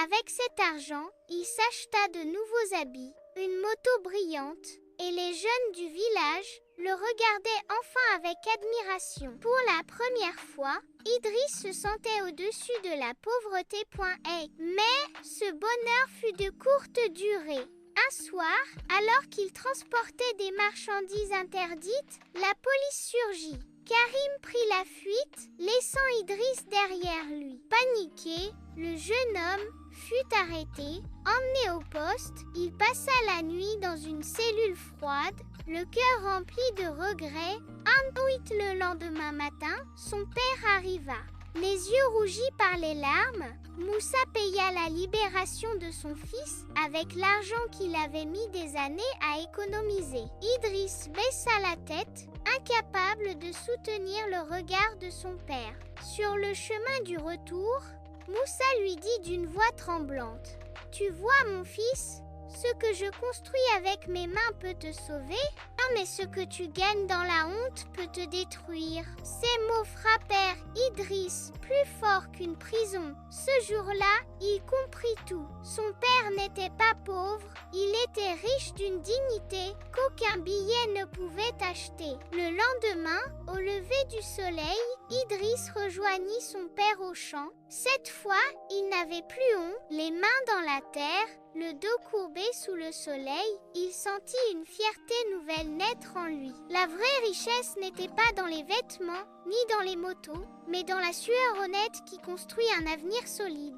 Avec cet argent, il s'acheta de nouveaux habits, une moto brillante, et les jeunes du village le regardaient enfin avec admiration. Pour la première fois, Idriss se sentait au-dessus de la pauvreté. Mais ce bonheur fut de courte durée. Un soir, alors qu'il transportait des marchandises interdites, la police surgit. Karim prit la fuite, laissant Idriss derrière lui. Paniqué, le jeune homme fut arrêté. Emmené au poste, il passa la nuit dans une cellule froide, le cœur rempli de regrets. Ensuite, le lendemain matin, son père arriva. Les yeux rougis par les larmes, Moussa paya la libération de son fils avec l'argent qu'il avait mis des années à économiser. Idriss baissa la tête, incapable de soutenir le regard de son père. Sur le chemin du retour, Moussa lui dit d'une voix tremblante: « Tu vois, mon fils, ce que je construis avec mes mains peut te sauver, mais ce que tu gagnes dans la honte peut te détruire. » Ces mots frappèrent Idriss plus fort qu'une prison. Ce jour-là, il comprit tout. Son père n'était pas pauvre, il était riche d'une dignité qu'aucun billet ne pouvait acheter. Le lendemain, au lever du soleil, Idriss rejoignit son père au champ. Cette fois, il n'avait plus honte, les mains dans la terre, le dos courbé sous le soleil, il sentit une fierté nouvelle naître en lui. La vraie richesse n'était pas dans les vêtements, ni dans les motos, mais dans la sueur honnête qui construit un avenir solide.